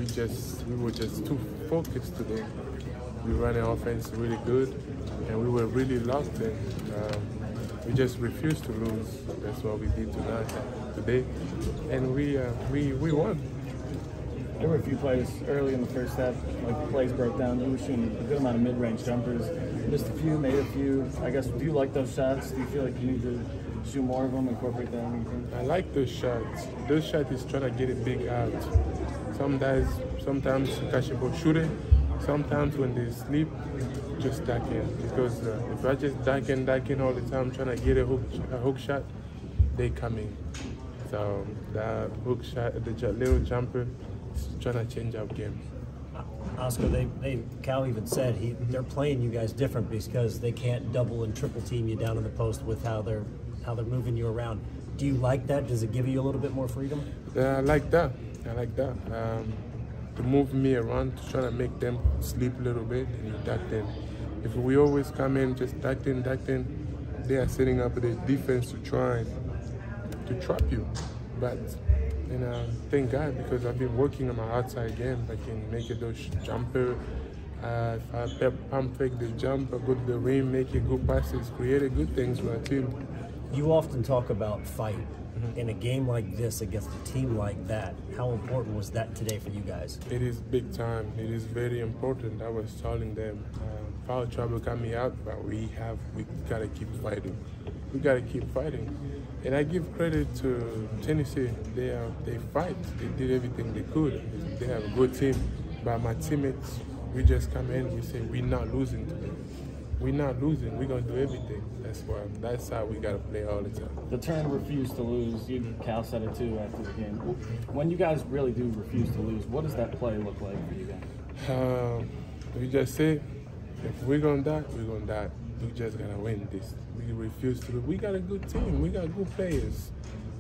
we were just too focused today. We ran an offense really good, and we were really locked in. We just refused to lose. That's what we did today, and we won. There were a few plays early in the first half, like plays broke down. You were shooting a good amount of mid-range jumpers. Missed a few, made a few. I guess, do you like those shots? Do you feel like you need to shoot more of them, incorporate that in anything? I like those shots. Those shots is trying to get it big out. Sometimes catch a ball, shoot it. Sometimes when they sleep, just duck in. Because if I just duck in all the time, trying to get a hook shot, they coming. So that hook shot, the little jumper, is trying to change our game. Oscar, Cal even said they're playing you guys different because they can't double and triple team you down in the post with how they're moving you around. Do you like that? Does it give you a little bit more freedom? I like that. To move me around, to try to make them sleep a little bit, and you duck in. If we always come in, just duck in, they are setting up the defense to try to trap you. But thank God, because I've been working on my outside game. I can make it those jumper. If I pump fake the jump, I go to the rim, make it good passes, create good things for our team. You often talk about fight. In a game like this against a team like that, how important was that today for you guys? It is big time. It is very important. I was telling them, foul trouble coming out, but we gotta keep fighting. We gotta keep fighting. And I give credit to Tennessee. They fight. They did everything they could. They have a good team. But my teammates, we just come in. We say we're not losing today. We're not losing. We're gonna do everything. That's how we gotta play all the time. The term "refuse to lose," Cal said it too after the game. When you guys really do refuse to lose, what does that play look like for you guys? We just say, if we're gonna die, we're gonna die. We just gotta win this. We refuse to lose. We got a good team. We got good players.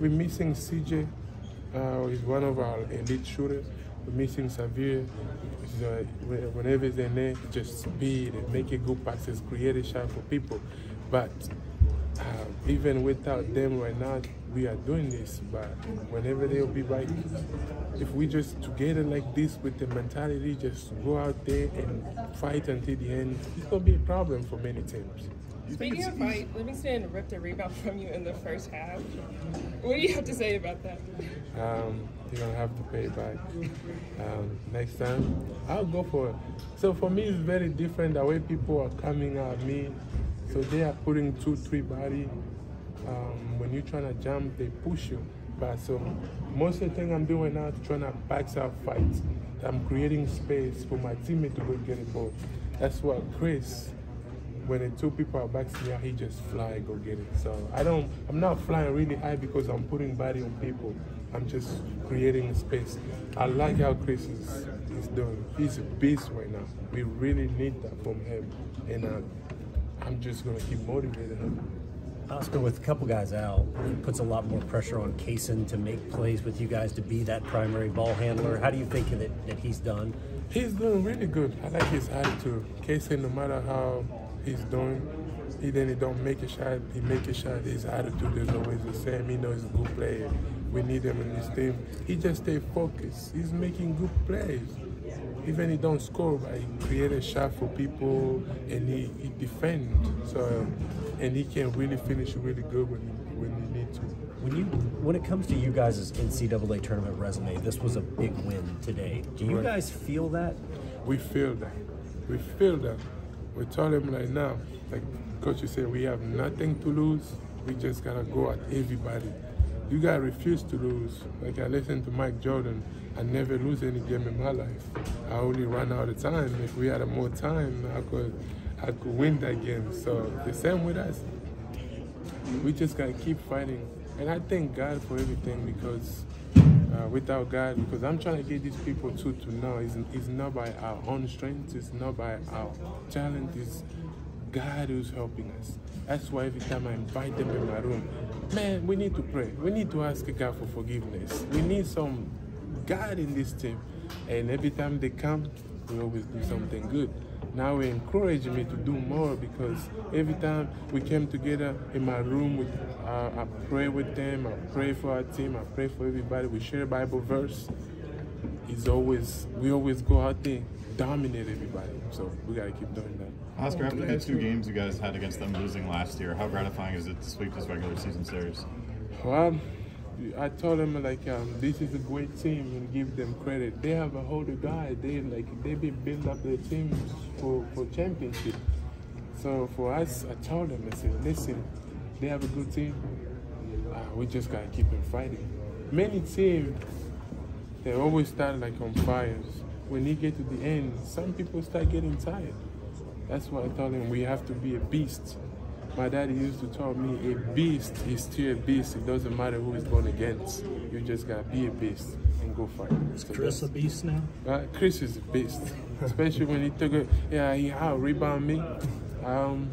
We're missing Thsiebwe. He's one of our elite shooters. We're missing Thsiebwe. Whenever he's in there, just speed and make it good passes, create a shot for people. But even without them right now, we are doing this. But whenever they'll be back, if we just together like this with the mentality, just go out there and fight until the end, it's going to be a problem for many teams. Speaking of fight, Livingston ripped a rebound from you in the first half. What do you have to say about that? You're going to have to pay it back. Next time, I'll go for it. So for me, it's very different the way people are coming at me. So they are putting 2-3 body. When you're trying to jump, they push you. But so most of the thing I'm doing now is trying to back out fights. I'm creating space for my teammate to go get a ball. That's what Chris, when the two people are backing me out, he just fly, go get it. So I'm not flying really high because I'm putting body on people. I'm just creating space. I like how Chris is doing. He's a beast right now. We really need that from him. And I'm just going to keep motivating him. Oscar, with a couple guys out, it puts a lot more pressure on Kaysen to make plays with you guys, to be that primary ball handler. How do you think that he's done? He's doing really good. I like his attitude. Kaysen, no matter how he's doing, he don't make a shot, he make a shot. His attitude is always the same. He knows he's a good player. We need him in this team. He just stay focused. He's making good plays. Even he don't score, but he create a shot for people and he defend. So and he can really finish really good when he need to. When it comes to you guys' NCAA tournament resume, this was a big win today. Do you guys feel that? We feel that. We feel that. We told him like now, like Coach said, we have nothing to lose. We just gotta go at everybody. You gotta refuse to lose. Like I listened to Mike Jordan. I never lose any game in my life. I only run out of time. If we had more time, I could win that game. So the same with us. We just gotta keep fighting. And I thank God for everything because without God, because I'm trying to get these people to know it's not by our own strength, it's not by our talent, it's God who's helping us. That's why every time I invite them in my room, man, we need to pray. We need to ask God for forgiveness. We need some God in this team. And every time they come, we always do something good. Now they encourage me to do more because every time we came together in my room, I pray with them, I pray for our team, I pray for everybody. We share a Bible verse. we always go out there, dominate everybody. So we gotta keep doing that. Oscar, after the 2 games you guys had against them losing last year, how gratifying is it to sweep this regular season series? Well, I told them like this is a great team and give them credit. They have a older guy. They been build up their team for championship. So for us, I told them, I said, listen, they have a good team. We just gotta keep them fighting. Many teams, they always start like on fires. When you get to the end, some people start getting tired. That's why I told them we have to be a beast. My daddy used to tell me a beast is still a beast. It doesn't matter who is going against. You just gotta be a beast and go fight. Is Chris a beast now? Chris is a beast, especially when he took it. Yeah, he out-rebound me.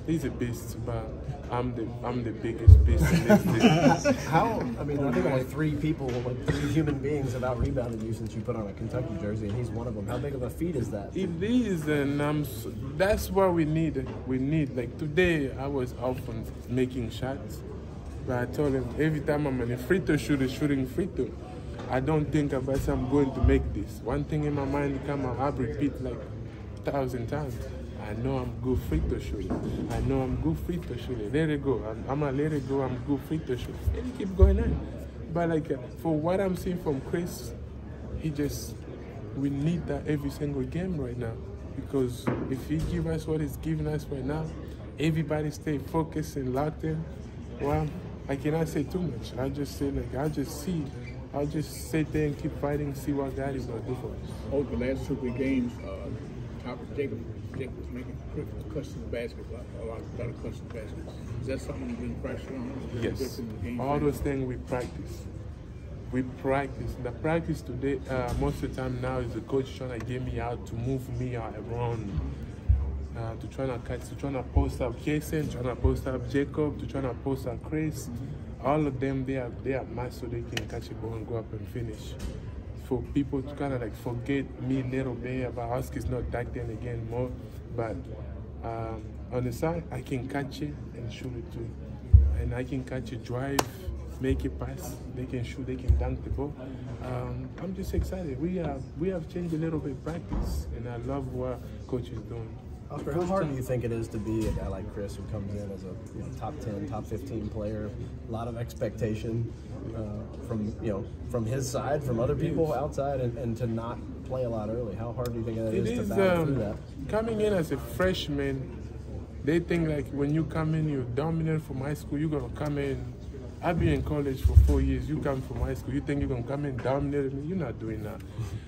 He's a beast, but I'm the biggest beast in this league. How? I mean, I think only 3 people, like 3 human beings, have out-rebounded you since you put on a Kentucky jersey, and he's one of them. How big of a feat is that? It is, and that's what we need. We need, like today, I was often making shots, but I told him every time I'm in a free throw shooting free throw, I don't think about I'm going to make this. One thing in my mind come out, I repeat like 1,000 times. I know I'm good free throw shooter. I know I'm good free throw shooter. Let it go. I'm gonna let it go. I'm good free throw shooter. And he keep going on. But like for what I'm seeing from Chris, we need that every single game right now. Because if he give us what he's giving us right now, everybody stay focused and locked in. Well, I cannot say too much. I just say like I'll just sit there and keep fighting, see what God is gonna do for us. Over the last 2 big games, Jacob was making custom baskets, a lot of custom baskets. Is that something you've been practicing on? Yes. All those things we practice. We practice. The practice today, most of the time now, is the coach trying to get me out to move me around. To try to post up Jason, trying to post up Jacob, to try to post up Chris. All of them, they are master. They can catch a ball and go up and finish. For people to kind of like forget me a little bit about Oscar's not back then again more, but on the side I can catch it and shoot it too, and I can catch it, drive, make it pass. They can shoot, they can dunk the ball. I'm just excited. We have changed a little bit practice, and I love what coach is doing. Oscar, how hard do you think it is to be a guy like Chris who comes in as a top 10, top 15 player? A lot of expectation from his side, from other people outside, and to not play a lot early. How hard do you think it is to battle through that? Coming in as a freshman, they think like when you come in, you're dominant from high school. You're gonna come in. I've been in college for 4 years. You come from high school. You think you're gonna come in dominate me? You're not doing that,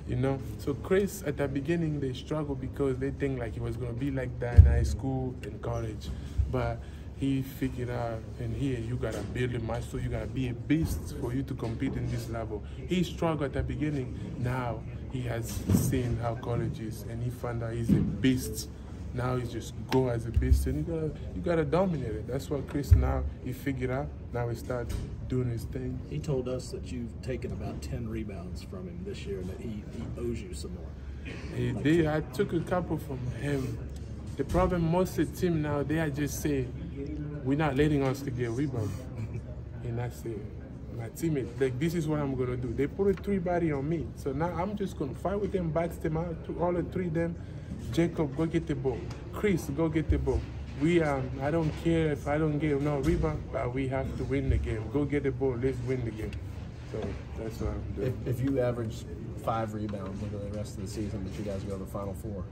you know. So Chris, at the beginning, they struggle because they think like it was gonna be like that in high school and college, but he figured out, and here you gotta build a muscle. You gotta be a beast for you to compete in this level. He struggled at the beginning. Now he has seen how college is, and he found out he's a beast. Now he just go as a beast, and you gotta dominate it. That's what Chris now he figured out. Now he start doing his thing. He told us that you've taken about 10 rebounds from him this year, and that he owes you some more. He did. I took a couple from him. The problem, most of the team now, they are just say, we're not letting us to get rebounds. And I say, my teammate, like this is what I'm gonna do. They put a 3-body on me, so now I'm just gonna fight with them, box them out, to all the 3 of them. Jacob, go get the ball. Chris, go get the ball. I don't care if I don't get no rebound, but we have to win the game. Go get the ball. Let's win the game. So that's what I'm doing. If you average 5 rebounds over the rest of the season, but you guys go to the Final Four,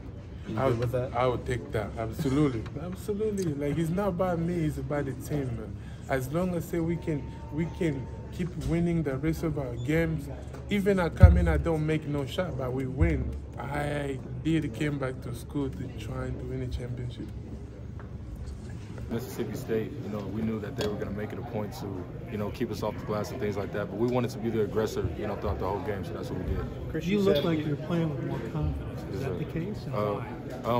you good with that? I would take that. Absolutely, absolutely. Like it's not about me; it's about the team, man. As long as we can keep winning the rest of our games. Even I come in, I don't make no shot, but we win. I came back to school to try to win a championship. Mississippi State, we knew that they were going to make it a point to, keep us off the glass and things like that. But we wanted to be the aggressor, throughout the whole game, so that's what we did. Chris, you look like you're playing with more confidence. Is that the case?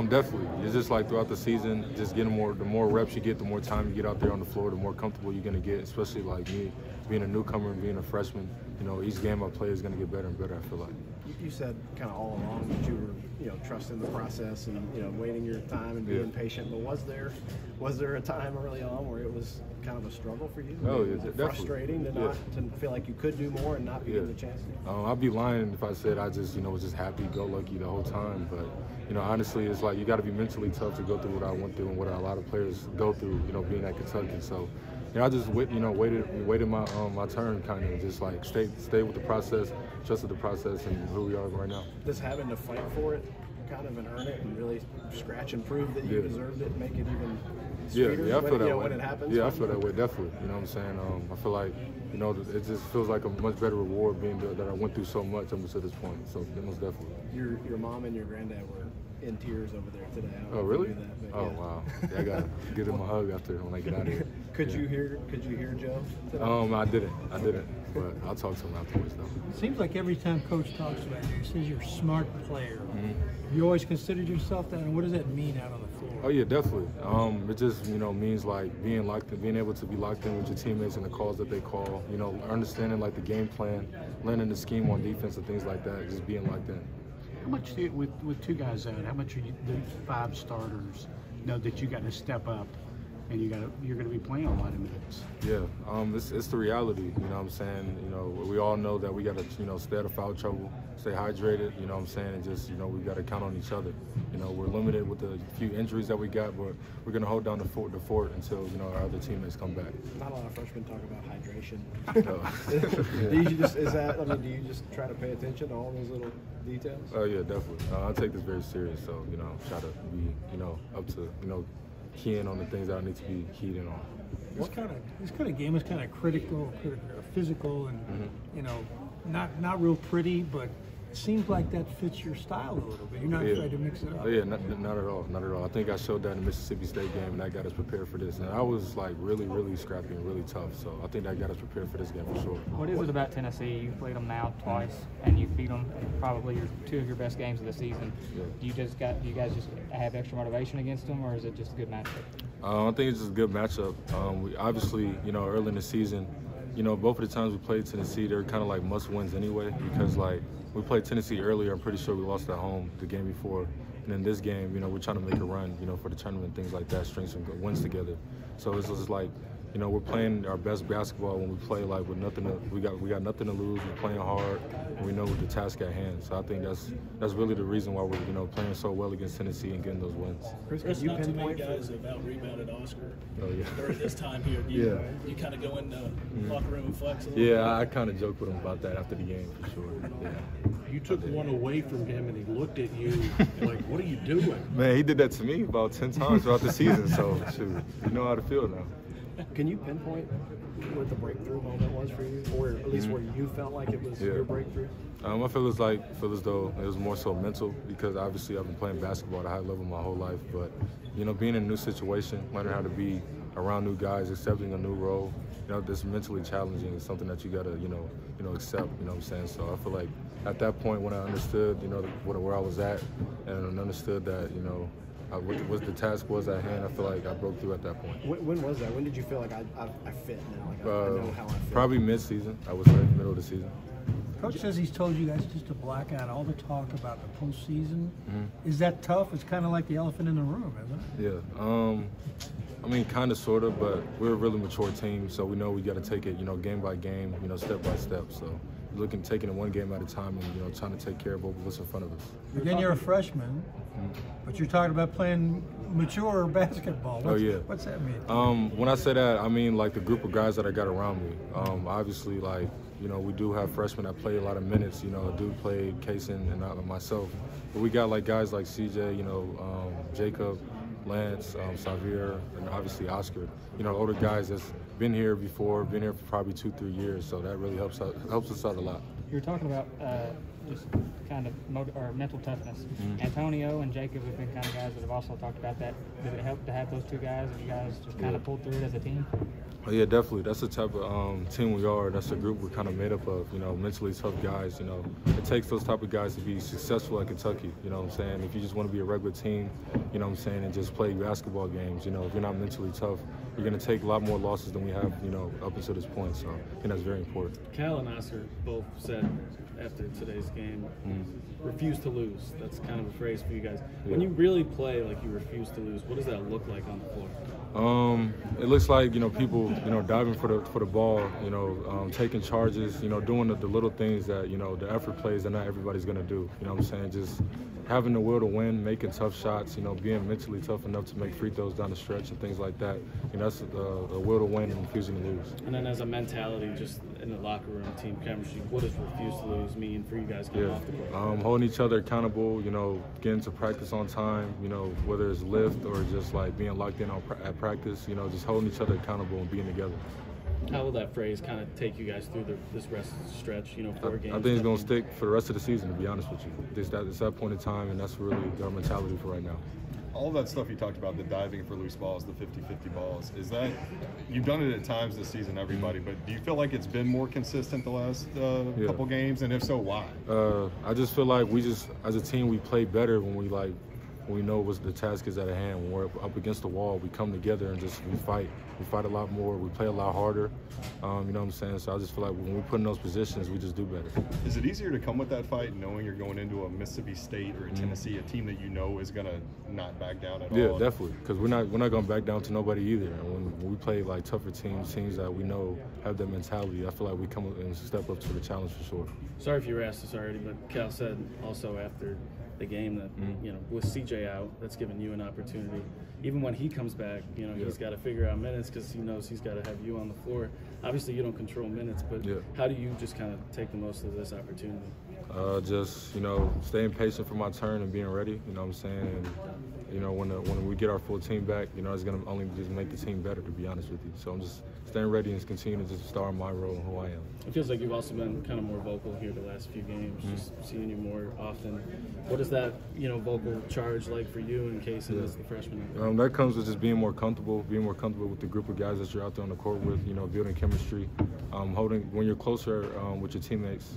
Definitely. It's just like throughout the season, just getting the more reps you get, the more time you get out there on the floor, the more comfortable you're going to get, especially like me, being a newcomer and being a freshman. Each game I play is going to get better and better, I feel like. You said kind of all along that you were, trusting the process and, waiting your time and being patient. But was there a time early on where it was kind kind of a struggle for you? Oh, yeah, Is it definitely. frustrating to not to feel like you could do more and not be Yeah. given the chance? I'd be lying if I said I just, was just happy-go-lucky the whole time. But, honestly, it's like you got to be mentally tough to go through what I went through and what a lot of players go through, being at Kentucky. So, I just waited my turn, kind of just like stay with the process, trusted the process, and who we are right now. Does having to fight for it kind of and earn it and really scratch and prove that you deserved it make it even sweeter Yeah, I feel that way. when it happens? Yeah, I feel that way, definitely. You know what I'm saying? I feel like, it just feels like a much better reward being that I went through so much up to this point. So, most definitely. Your mom and your granddad were in tears over there today. I don't know Oh, if you really? knew that, but Oh, yeah. wow. Yeah, I got to give them a hug after when I get out of here. Could you hear Joe today? I didn't. But I'll talk to him afterwards, though. It seems like every time Coach talks about you, he says you're a smart player. Mm-hmm. You always considered yourself that, and what does that mean out on the floor? Oh yeah, definitely. It just means like being able to be locked in with your teammates and the calls that they call. Understanding like the game plan, learning the scheme on defense and things like that. Just being locked in. How much with two guys out? How much are the 5 starters know that you got to step up, and you're going to be playing a lot of minutes? Yeah, it's the reality. You know what I'm saying? We all know that we got to stay out of foul trouble, stay hydrated. You know what I'm saying? And just we got to count on each other. We're limited with the few injuries that we got, but we're going to hold down the fort until our other teammates come back. Not a lot of freshmen talk about hydration. No. Do you just try to pay attention to all those little details? Oh yeah, definitely. I take this very serious, so try to be up to keying on the things that I need to be keyed in on. This kind of game is kind of critical, physical, and not real pretty, but it seems like that fits your style a little bit. You're not afraid to mix it up. Oh, yeah, not at all, not at all. I think I showed that in the Mississippi State game, and that got us prepared for this. And I was like really, really scrappy and really tough, so I think that got us prepared for this game for sure. What is it about Tennessee? You've played them now twice, and you've beat them in probably two of your best games of the season. Yeah. Do you guys just have extra motivation against them, or is it just a good matchup? I think it's just a good matchup. We obviously, early in the season, both of the times we played Tennessee, they're kind of like must-wins anyway, because like we played Tennessee earlier. I'm pretty sure we lost at home the game before, and in this game, we're trying to make a run, for the tournament, things like that, string some good wins together. So it's just like, we're playing our best basketball when we play like with nothing to, we got nothing to lose. We're playing hard, and we know with the task at hand. So I think that's really the reason why we're playing so well against Tennessee and getting those wins. Chris, not too many guys have out-rebounded Oscar during this time here. You kind of go in the locker room and flex a little bit. Yeah, I kind of joked with him about that after the game for sure. Yeah. You took one away from him, and he looked at you like, "What are you doing?" Man, he did that to me about 10 times throughout the season. So shoot, you know how to feel now. Can you pinpoint what the breakthrough moment was for you, or at least where you felt like it was your breakthrough? I feel as though it was more so mental, because obviously I've been playing basketball at a high level my whole life. But being in a new situation, learning how to be around new guys, accepting a new role, this mentally challenging is something that you gotta accept. You know what I'm saying? So I feel like at that point when I understood where I was at and understood that what the task was at hand, I feel like I broke through at that point. When was that? When did you feel like I fit now? Like I know how I fit? Probably mid-season, I would say, middle of the season. Coach says he's told you guys just to black out all the talk about the postseason. Is that tough? It's kind of like the elephant in the room, isn't it? Yeah. Kind of, sort of, but we're a really mature team, so we know we got to take it, game by game, step by step. So taking it one game at a time and, trying to take care of what's in front of us. Again, you're a freshman, but you're talking about playing mature basketball. What's that mean? When I say that, I mean like the group of guys that I got around me. Obviously, we do have freshmen that play a lot of minutes. A dude played, Kaysen, and myself. But we got like guys like CJ, Jacob, Lance, Xavier, and obviously Oscar. Older guys that's been here before, been here for probably 2-3 years. So that really helps us out a lot. You're talking about just kind of mental toughness. Antonio and Jacob have been kind of guys that have also talked about that. Did it help to have those two guys, and you guys just kind of pulled through it as a team? Oh, yeah, definitely. That's the type of team we are. That's the group we're kind of made up of, mentally tough guys. It takes those type of guys to be successful at Kentucky, you know what I'm saying? If you just want to be a regular team, you know what I'm saying, and just play basketball games, if you're not mentally tough, you're going to take a lot more losses than we have, up until this point. So I think that's very important. Cal and Oscar both said after today's game. Refuse to lose. That's kind of a phrase for you guys. When you really play like you refuse to lose, what does that look like on the floor? It looks like, people, diving for the ball, taking charges, doing the little things that, the effort plays that not everybody's going to do. You know what I'm saying? Just having the will to win, making tough shots, being mentally tough enough to make free throws down the stretch and things like that. That's a will to win and refusing to lose. And then as a mentality, just in the locker room, team chemistry, what does refuse to lose mean for you guys coming off the court? Holding each other accountable, getting to practice on time, whether it's lift or just like being locked in at practice, just holding each other accountable and being together. How will that phrase kind of take you guys through this rest stretch, 4 games? I think it's going to stick for the rest of the season, to be honest with you. It's that point in time, and that's really our mentality for right now. All that stuff you talked about, the diving for loose balls, the 50-50 balls, is that – you've done it at times this season, everybody, but do you feel like it's been more consistent the last couple games, and if so, why? I just feel like we just, as a team, we play better when we know what the task is at hand. When we're up against the wall, we come together and we fight. We fight a lot more. We play a lot harder. You know what I'm saying? So I just feel like when we put in those positions, we just do better. Is it easier to come with that fight knowing you're going into a Mississippi State or a Tennessee, a team that is going to not back down at all? Yeah, definitely. Because we're not going to back down to nobody either. And when we play like tougher teams that we know have that mentality, I feel like we come and step up to the challenge for sure. Sorry if you were asked this already, but Cal said also after the game that with CJ out, that's given you an opportunity. Even when he comes back, he's got to figure out minutes because he knows he's got to have you on the floor. Obviously, you don't control minutes, but how do you just kind of take the most of this opportunity? Just staying patient for my turn and being ready. You know what I'm saying? And when we get our full team back, it's gonna only just make the team better. To be honest with you, so I'm just staying ready and continuing to just star my role and who I am. It feels like you've also been kind of more vocal here the last few games, just seeing you more often. What is that vocal charge like for you and Kaysen as the freshman? That comes with just being more comfortable with the group of guys that you're out there on the court with. Building chemistry, when you're closer with your teammates.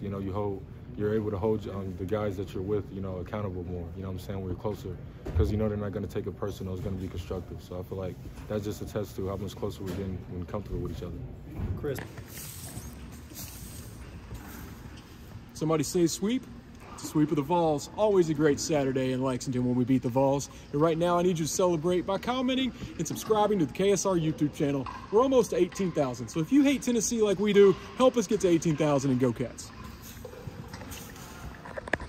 You're able to hold the guys that you're with, accountable more. You know what I'm saying? When you're closer, because they're not going to take it personal. It's going to be constructive. So I feel like that just attests to how much closer we're getting when we're comfortable with each other. Chris. Somebody say sweep. It's a sweep of the Vols. Always a great Saturday in Lexington when we beat the Vols. And right now I need you to celebrate by commenting and subscribing to the KSR YouTube channel. We're almost to 18,000. So if you hate Tennessee like we do, help us get to 18,000 and go Cats.